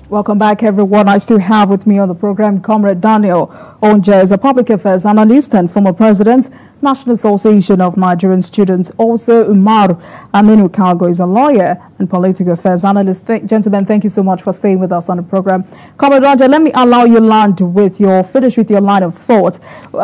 Welcome back, everyone. I still have with me on the program Comrade Daniel Onjeh, is a public affairs analyst and former president, National Association of Nigerian Students. Also, Umar Aminu Kalgo is a lawyer and political affairs analyst. Gentlemen, thank you so much for staying with us on the program. Comrade Onjeh, let me allow you finish with your line of thought.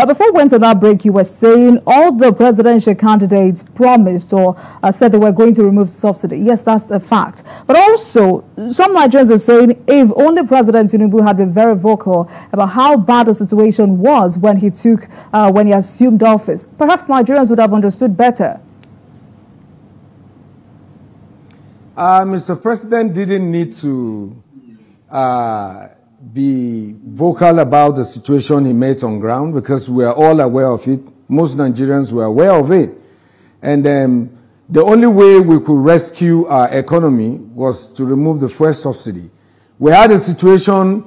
Before we went on that break, you were saying all the presidential candidates promised or said they were going to remove subsidy. Yes, that's a fact. But also, some Nigerians are saying if only President Tinubu had been very vocal about how bad the situation was when he assumed office, perhaps Nigerians would have understood better. Mr. President didn't need to be vocal about the situation he met on ground because we are all aware of it. Most Nigerians were aware of it. And the only way we could rescue our economy was to remove the fuel subsidy. We had a situation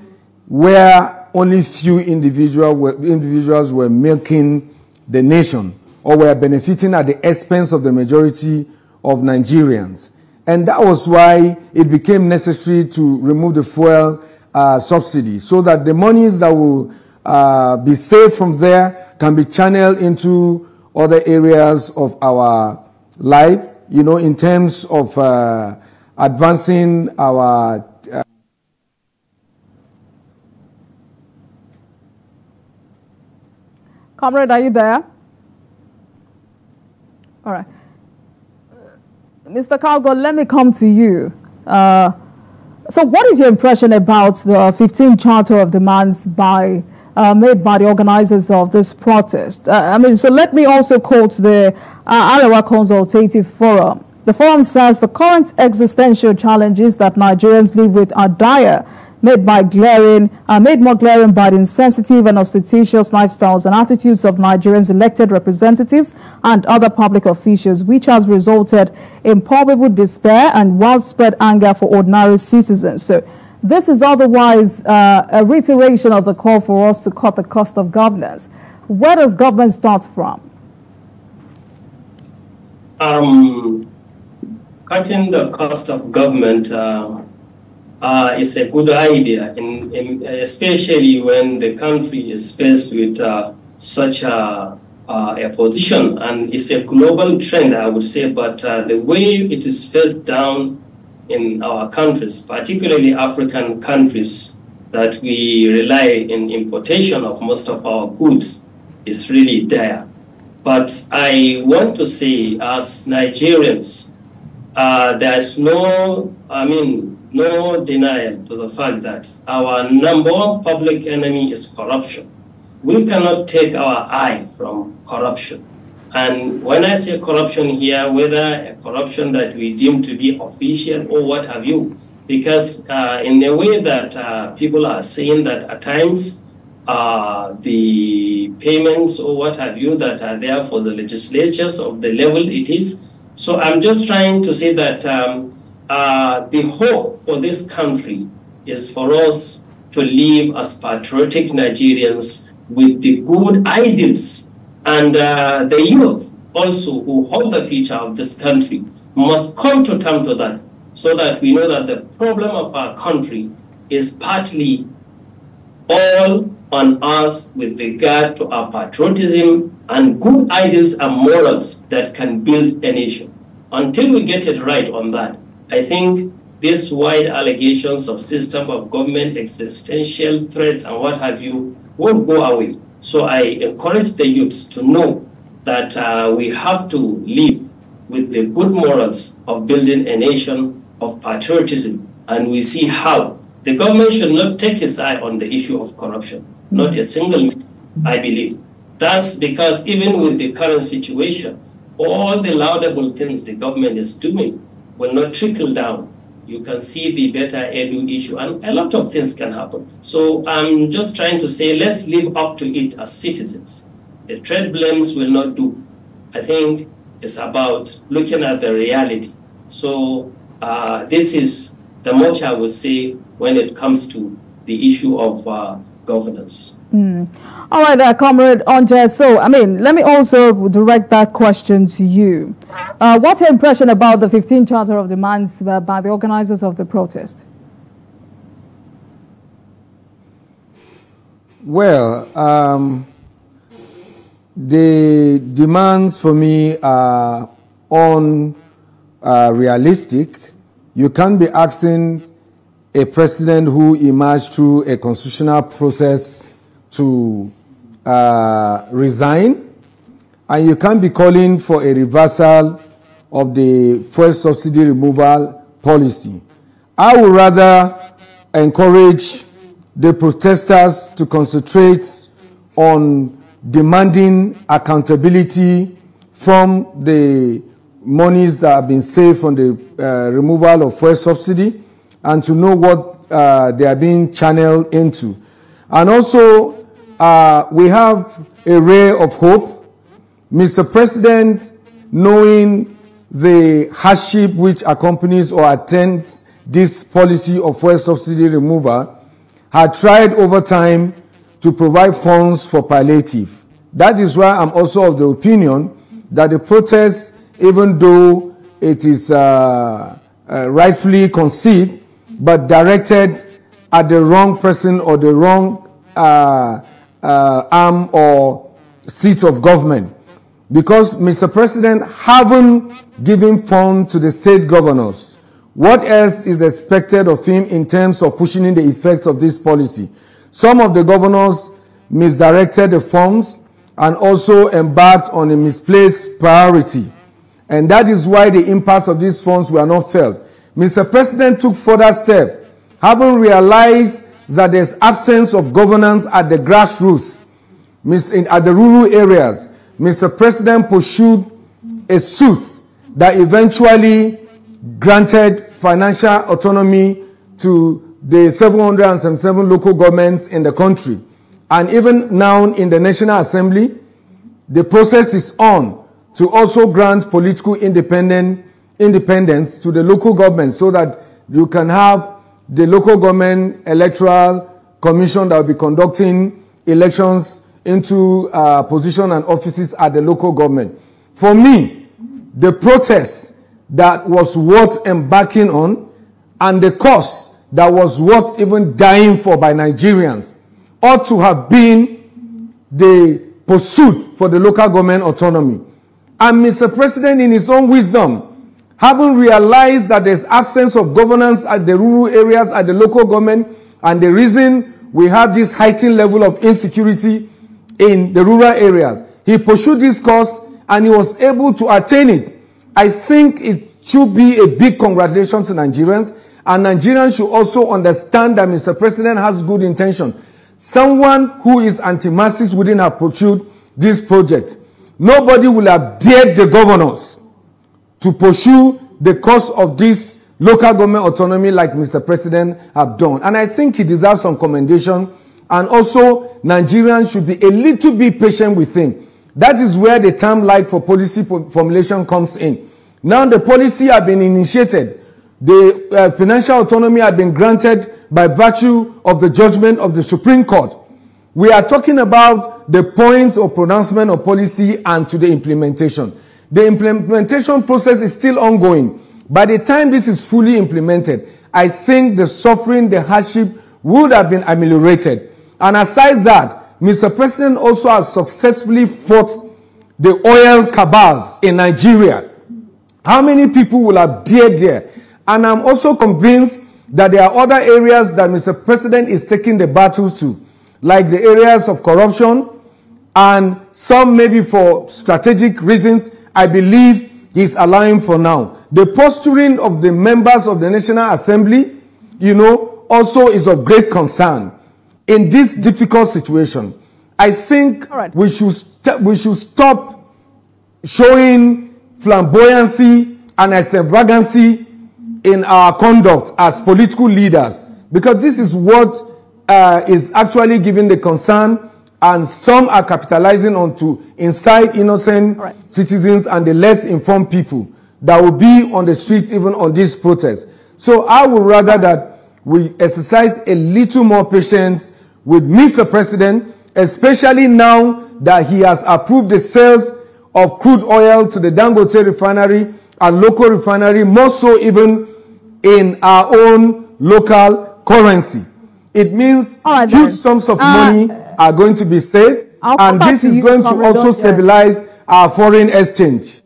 where only few individuals were milking the nation or were benefiting at the expense of the majority of Nigerians. And that was why it became necessary to remove the fuel subsidy so that the monies that will be saved from there can be channeled into other areas of our life, you know, in terms of advancing our Comrade, are you there? All right. Mr. Kalgo, let me come to you. So what is your impression about the 15th Charter of Demands made by the organizers of this protest? So let me also quote the Arewa Consultative Forum. The forum says the current existential challenges that Nigerians live with are dire, made more glaring by the insensitive and ostentatious lifestyles and attitudes of Nigerians' elected representatives and other public officials, which has resulted in palpable despair and widespread anger for ordinary citizens. So this is otherwise a reiteration of the call for us to cut the cost of governance. Where does government start from? Cutting the cost of government is a good idea, especially when the country is faced with such a position. And it's a global trend, I would say, but the way it is faced down in our countries, particularly African countries, that we rely in importation of most of our goods, is really dire. But I want to say, as Nigerians, there's no denial to the fact that our number one public enemy is corruption. We cannot take our eye from corruption. And when I say corruption here, whether a corruption that we deem to be official or what have you, because in the way that people are saying that at times the payments or what have you that are there for the legislatures of the level it is. So I'm just trying to say that the hope for this country is for us to live as patriotic Nigerians with the good ideals. And the youth also who hold the future of this country must come to terms with that, so that we know that the problem of our country is partly all on us with regard to our patriotism and good ideals and morals that can build a nation. Until we get it right on that, I think these wide allegations of system of government, existential threats and what have you won't go away. So I encourage the youths to know that we have to live with the good morals of building a nation of patriotism. And we see how the government should not take its eye on the issue of corruption. Not a single, I believe. That's because even with the current situation, all the laudable things the government is doing will not trickle down. You can see the better edu issue, and a lot of things can happen. So I'm just trying to say, let's live up to it as citizens. The trade blames will not do. I think it's about looking at the reality. So this is the much I would say when it comes to the issue of governance. All right, Comrade Onjeh. So, let me also direct that question to you. What's your impression about the 15th Charter of Demands by the organizers of the protest? Well, the demands for me are unrealistic. You can't be asking a president who emerged through a constitutional process to resign, and you can't be calling for a reversal of the fuel subsidy removal policy. I would rather encourage the protesters to concentrate on demanding accountability from the monies that have been saved from the removal of fuel subsidy, and to know what they are being channeled into. And also, we have a ray of hope. Mr. President, knowing the hardship which accompanies or attends this policy of fuel subsidy removal, had tried over time to provide funds for palliative. That is why I'm also of the opinion that the protest, even though it is rightfully conceived, but directed at the wrong person or the wrong arm or seat of government. Because Mr. President haven't given funds to the state governors. What else is expected of him in terms of cushioning the effects of this policy? Some of the governors misdirected the funds and also embarked on a misplaced priority. And that is why the impacts of these funds were not felt. Mr. President took further steps, having realized that there's absence of governance at the grassroots, at the rural areas. Mr. President pursued a suit that eventually granted financial autonomy to the 777 local governments in the country. And even now in the National Assembly, the process is on to also grant political independence to the local government, so that you can have the local government electoral commission that will be conducting elections into position and offices at the local government. For me, the protest that was worth embarking on, and the cause that was worth even dying for by Nigerians, ought to have been the pursuit for the local government autonomy. And Mr. President, in his own wisdom, having realized that there's absence of governance at the rural areas, at the local government, and the reason we have this heightened level of insecurity in the rural areas, he pursued this cause and he was able to attain it. I think it should be a big congratulations to Nigerians, and Nigerians should also understand that Mr. President has good intention. Someone who is anti-masses wouldn't have pursued this project. Nobody will have dared the governors to pursue the cause of this local government autonomy like Mr. President have done. And I think he deserves some commendation. And also, Nigerians should be a little bit patient with him. That is where the time lag for policy formulation comes in. Now the policy has been initiated. The financial autonomy has been granted by virtue of the judgment of the Supreme Court. We are talking about the point of pronouncement of policy and to the implementation. The implementation process is still ongoing. By the time this is fully implemented, I think the suffering, the hardship would have been ameliorated. And aside that, Mr. President also has successfully fought the oil cabals in Nigeria. How many people will have dared there? And I'm also convinced that there are other areas that Mr. President is taking the battles to, like the areas of corruption, and some maybe for strategic reasons, I believe he's allowing for now. The posturing of the members of the National Assembly, also is of great concern. In this difficult situation, I think we should stop showing flamboyancy and extravagancy in our conduct as political leaders, because this is what is actually giving the concern, and some are capitalizing on to incite innocent citizens and the less informed people that will be on the streets even on this protest. So I would rather that we exercise a little more patience with Mr. President, especially now that he has approved the sales of crude oil to the Dangote refinery and local refinery, more so even in our own local currency. It means huge sums of money are going to be safe, and this is going to also stabilize our foreign exchange.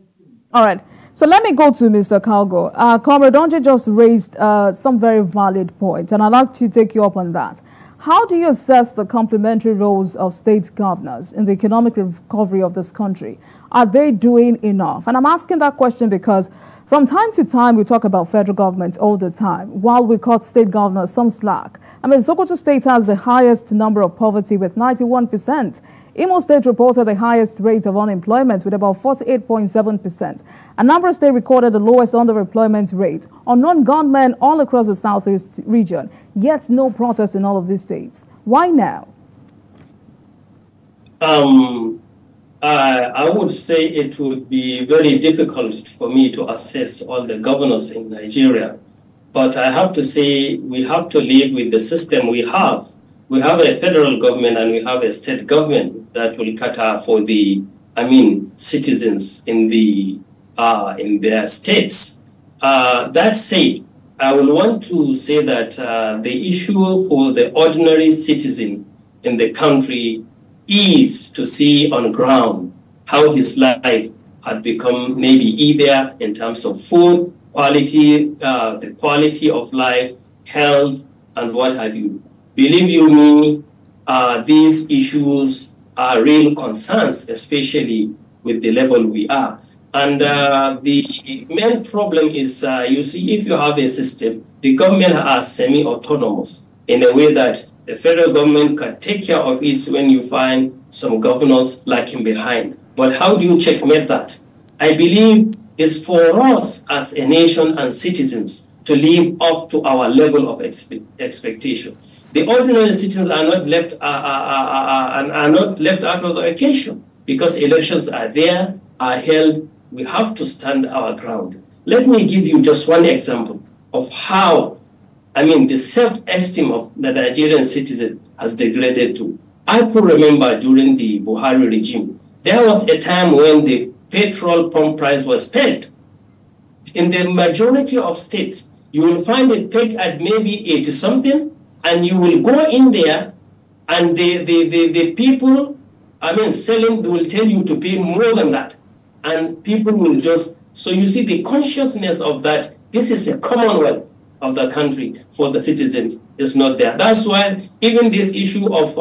All right. So let me go to Mr. Kalgo. Comrade Onjeh just raised some very valid points, and I'd like to take you up on that. How do you assess the complementary roles of state governors in the economic recovery of this country? Are they doing enough? And I'm asking that question because from time to time, we talk about federal government all the time, while we cut state governors some slack. I mean, Sokoto State has the highest number of poverty with 91%. Imo State reported the highest rate of unemployment with about 48.7%. Anambra State recorded the lowest underemployment rate. Unknown gunmen all across the southeast region, yet no protest in all of these states. Why now? I would say it would be very difficult for me to assess all the governors in Nigeria. But I have to say we have to live with the system we have. We have a federal government and we have a state government that will cater for the, citizens in their states. That said, I will want to say that the issue for the ordinary citizen in the country is to see on ground how his life had become maybe either in terms of food, quality, the quality of life, health, and what have you. Believe you me, these issues are real concerns, especially with the level we are. And the main problem is, you see, if you have a system, the government are semi-autonomous in a way that the federal government can take care of it when you find some governors lagging behind. But how do you checkmate that? I believe it's for us as a nation and citizens to live up to our level of expectation. The ordinary citizens are not left out of the occasion because elections are there, are held. We have to stand our ground. Let me give you just one example of how, the self-esteem of the Nigerian citizen has degraded to. I could remember during the Buhari regime, there was a time when the petrol pump price was pegged. In the majority of states, you will find it pegged at maybe 80-something, and you will go in there, and the people, selling will tell you to pay more than that. And people will just, so you see the consciousness of that, this is a commonwealth of the country for the citizens is not there. That's why even this issue of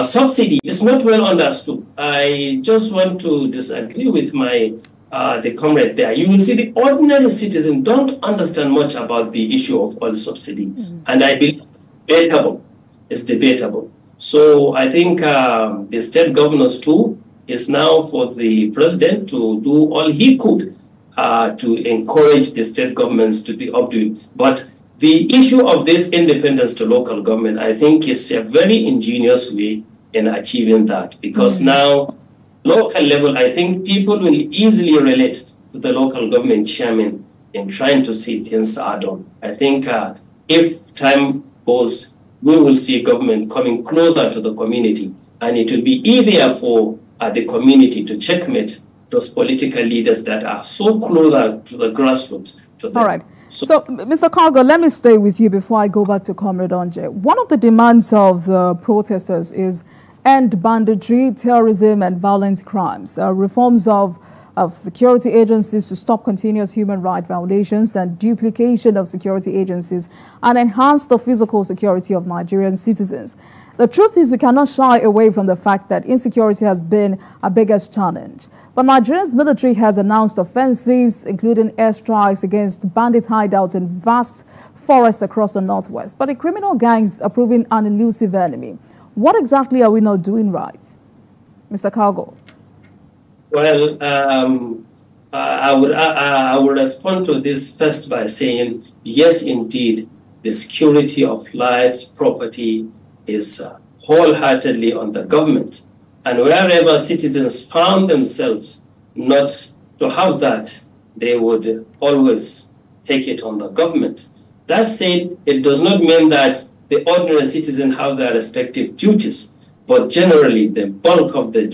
subsidy is not well understood. I just want to disagree with the comrade there. You will see the ordinary citizen don't understand much about the issue of oil subsidy. And I believe it's debatable. It's debatable. So I think the state governors too is now for the president to do all he could to encourage the state governments to be up to it. But the issue of this independence to local government, I think, is a very ingenious way in achieving that. Because now, local level, I think people will easily relate to the local government chairman in trying to see things are done. I think if time goes, we will see government coming closer to the community, and it will be easier for the community to checkmate those political leaders that are so closer to the grassroots. To them. All right. So, Mr. Kalgo, let me stay with you before I go back to Comrade Onjeh. One of the demands of the protesters is end banditry, terrorism, and violent crimes, reforms of security agencies to stop continuous human rights violations and duplication of security agencies, and enhance the physical security of Nigerian citizens. The truth is we cannot shy away from the fact that insecurity has been our biggest challenge. But Nigeria's military has announced offensives, including airstrikes against bandit hideouts in vast forests across the northwest. But the criminal gangs are proving an elusive enemy. What exactly are we not doing right? Mr. Kalgo. Well, I would respond to this first by saying, yes, indeed, the security of lives, property is wholeheartedly on the government. And wherever citizens found themselves not to have that, they would always take it on the government. That said, it does not mean that the ordinary citizens have their respective duties, but generally the bulk of the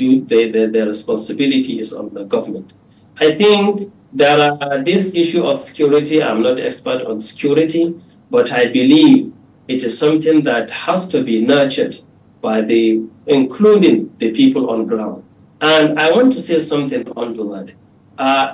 responsibility is on the government. I think that this issue of security, I'm not expert on security, but I believe it is something that has to be nurtured by including the people on ground. And I want to say something onto that.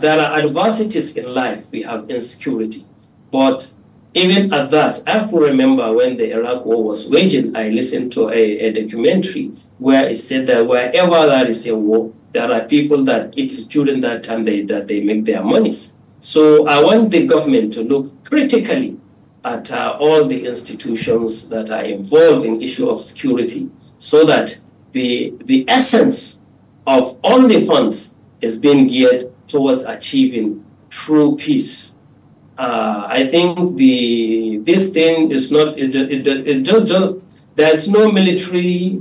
There are adversities in life. We have insecurity. But even at that, I could remember when the Iraq war was waging, I listened to a documentary where it said that wherever there is a war, there are people that it is during that time that they make their monies. So I want the government to look critically at all the institutions that are involved in issue of security, so that the essence of all the funds is being geared towards achieving true peace. I think this thing is not, there's no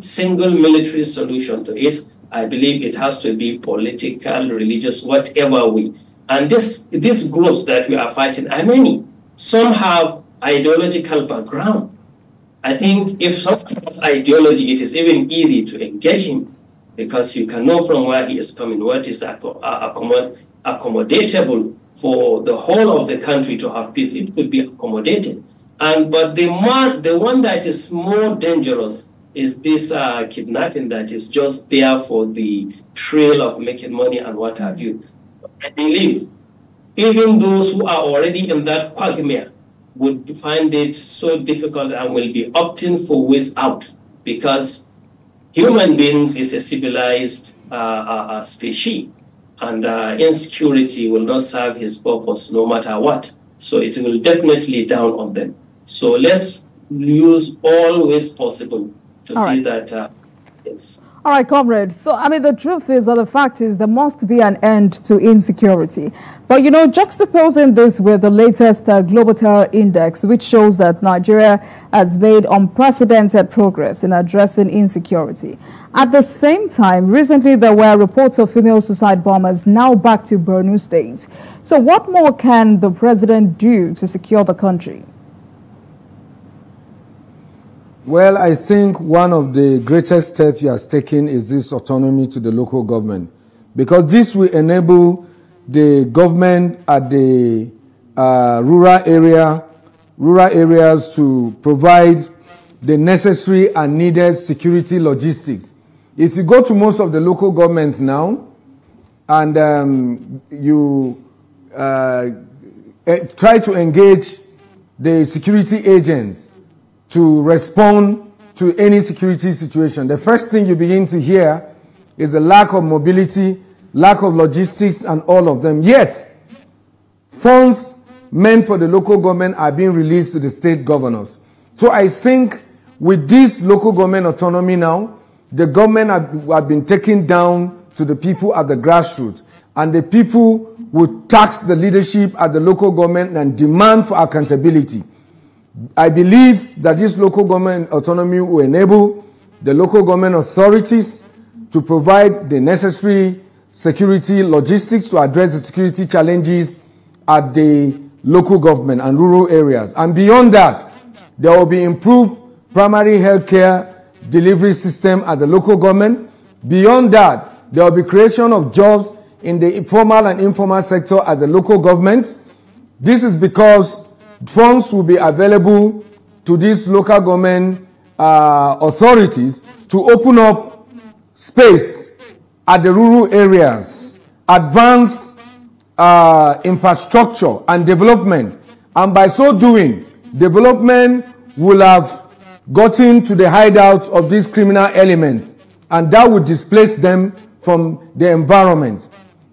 single military solution to it. I believe it has to be political, religious, whatever way. And these groups that we are fighting are many. Some have ideological background. I think if someone has ideology, it is even easy to engage him, because you can know from where he is coming what is accommodatable for the whole of the country to have peace. It could be accommodated. But the one that is more dangerous is this kidnapping that is just there for the trail of making money and what have you. I believe even those who are already in that quagmire would find it so difficult and will be opting for ways out, because human beings is a civilized species, and insecurity will not serve his purpose no matter what. So it will definitely down on them. So let's use all ways possible to see that, yes. All right, comrades. So, I mean, the truth is, or the fact is, there must be an end to insecurity. But, you know, juxtaposing this with the latest Global Terror Index, which shows that Nigeria has made unprecedented progress in addressing insecurity. At the same time, recently there were reports of female suicide bombers now back to Borno State. So what more can the president do to secure the country? Well, I think one of the greatest steps he has taken is this autonomy to the local government, because this will enable the government at the rural areas to provide the necessary and needed security logistics. If you go to most of the local governments now and you try to engage the security agents to respond to any security situation, the first thing you begin to hear is a lack of mobility, lack of logistics, and all of them. Yet, funds meant for the local government are being released to the state governors. So I think with this local government autonomy now, the government have been taken down to the people at the grassroots, and the people would tax the leadership at the local government and demand for accountability. I believe that this local government autonomy will enable the local government authorities to provide the necessary security logistics to address the security challenges at the local government and rural areas. And beyond that, there will be improved primary health care delivery system at the local government. Beyond that, there will be creation of jobs in the formal and informal sector at the local government. This is because funds will be available to these local government authorities to open up space at the rural areas, advance infrastructure and development. And by so doing, development will have gotten to the hideouts of these criminal elements, and that would displace them from the environment.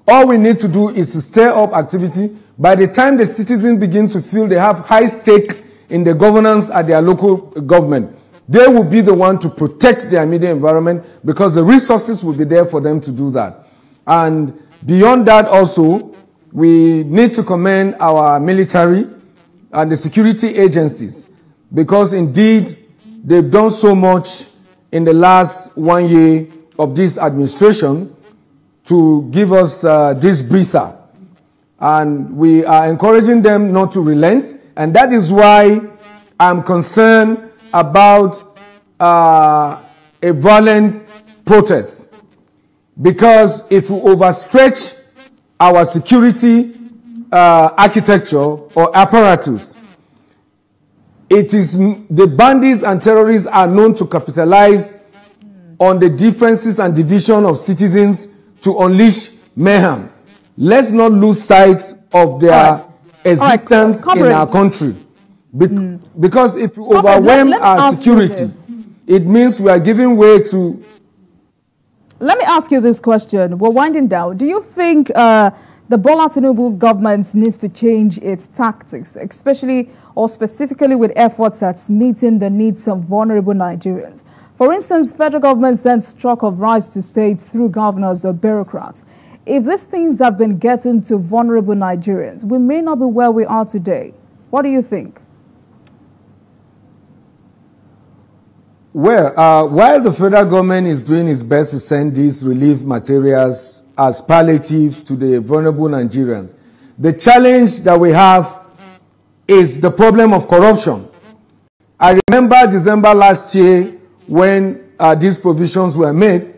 All we need to do is to stir up activity. By the time the citizens begin to feel they have high stake in the governance at their local government, they will be the one to protect their immediate environment, because the resources will be there for them to do that. And beyond that also, we need to commend our military and the security agencies, because indeed they've done so much in the last 1 year of this administration to give us this breather. And we are encouraging them not to relent. And that is why I'm concerned about a violent protest. Because if we overstretch our security architecture or apparatus, it is the bandits and terrorists are known to capitalize on the differences and division of citizens to unleash mayhem. Let's not lose sight of their existence in our country. Because if you overwhelm our security, it means we are giving way to... Let me ask you this question. We're winding down. Do you think the Bola Tinubu government needs to change its tactics, especially or specifically with efforts at meeting the needs of vulnerable Nigerians? For instance, federal government sends truck of rice to states through governors or bureaucrats. If these things have been getting to vulnerable Nigerians, we may not be where we are today. What do you think? Well, while the federal government is doing its best to send these relief materials as palliative to the vulnerable Nigerians, the challenge that we have is the problem of corruption. I remember December last year when these provisions were made,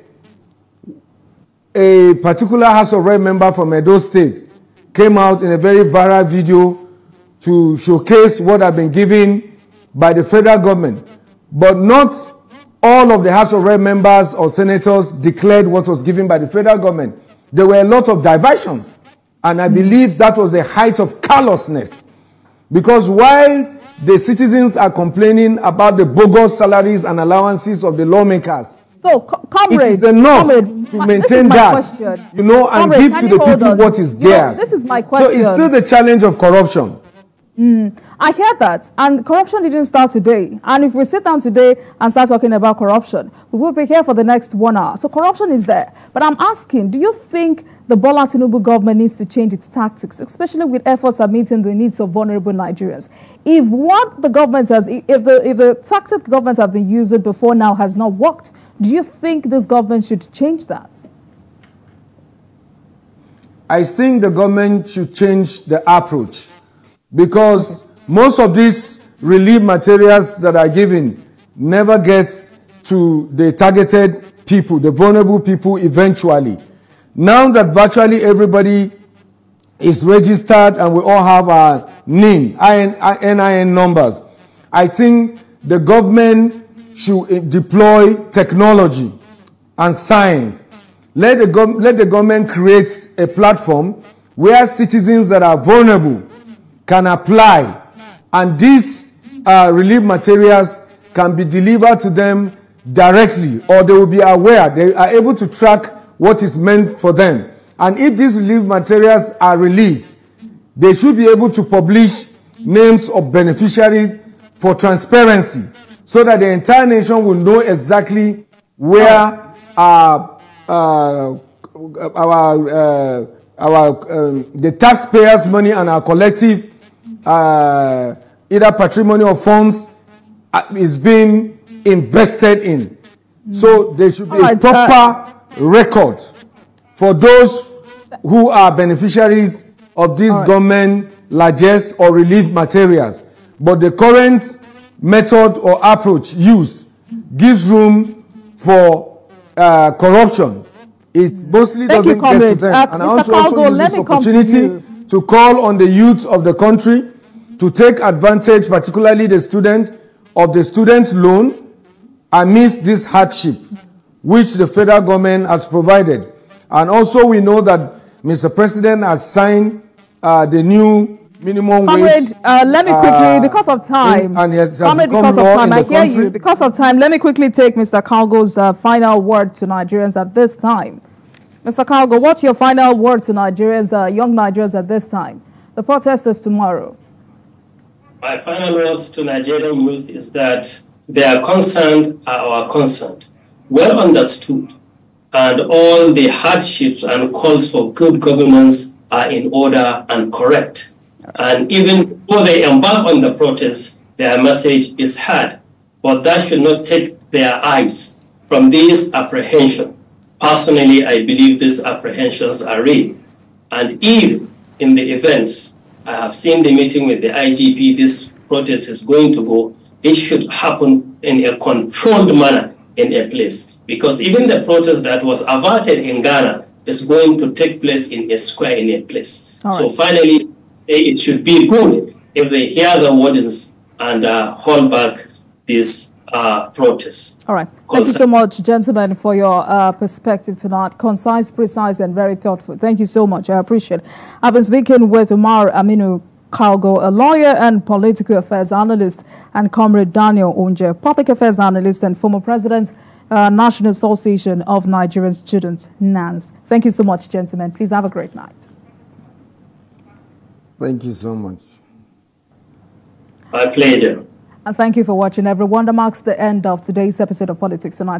a particular House of Rep member from Edo State came out in a very viral video to showcase what had been given by the federal government. But not all of the House of Rep members or senators declared what was given by the federal government. There were a lot of diversions. And I believe that was the height of callousness. Because while the citizens are complaining about the bogus salaries and allowances of the lawmakers, so, comrade, it is enough to maintain that, question. You know, and Comrade, give to the people what is theirs. This is my question. So it's still the challenge of corruption. I hear that, and corruption didn't start today. And if we sit down today and start talking about corruption, we will be here for the next 1 hour. So corruption is there. But I'm asking, do you think the Bola Tinubu government needs to change its tactics, especially with efforts at meeting the needs of vulnerable Nigerians? If what the government has, if the tactic the government have been using before now has not worked, do you think this government should change that? I think the government should change the approach. Because most of these relief materials that are given never get to the targeted people, the vulnerable people eventually. Now that virtually everybody is registered and we all have our NIN numbers, I think the government should deploy technology and science. Let the government create a platform where citizens that are vulnerable can apply, and these relief materials can be delivered to them directly, or they will be aware, they are able to track what is meant for them. And if these relief materials are released, they should be able to publish names of beneficiaries for transparency, so that the entire nation will know exactly where the taxpayers' money and our collective either patrimony or funds is being invested in. So there should be a proper record for those who are beneficiaries of these government largesse or relief materials. But the current method or approach used gives room for corruption. It mostly doesn't get to them. And I want to also use this opportunity to call on the youth of the country to take advantage, particularly the student, of the student loan amidst this hardship which the federal government has provided. And also we know that Mr. President has signed the new minimum wage. Let me quickly, because of time. Because of time, I hear you. Because of time, let me quickly take Mr. Kalgo's final word to Nigerians at this time. Mr. Kalgo, what's your final word to Nigerians, young Nigerians at this time? The protest is tomorrow. My final words to Nigerian youth is that their concern are our concern, well understood, and all the hardships and calls for good governance are in order and correct. And even before they embark on the protest, their message is heard. But that should not take their eyes from this apprehension. Personally, I believe these apprehensions are real. And if in the event, I have seen the meeting with the IGP, this protest is going to go, it should happen in a controlled manner in a place. Because even the protest that was averted in Ghana is going to take place in a square, in a place. So finally, say it should be good if they hear the words and hold back this protest. All right. Thank you so much, gentlemen, for your perspective tonight. Concise, precise, and very thoughtful. Thank you so much. I appreciate it. I've been speaking with Umar Aminu Kalgo, a lawyer and political affairs analyst, and Comrade Daniel Onjeh, public affairs analyst and former president, National Association of Nigerian Students, NANS. Thank you so much, gentlemen. Please have a great night. Thank you so much. My pleasure. And thank you for watching, everyone. That marks the end of today's episode of Politics Tonight.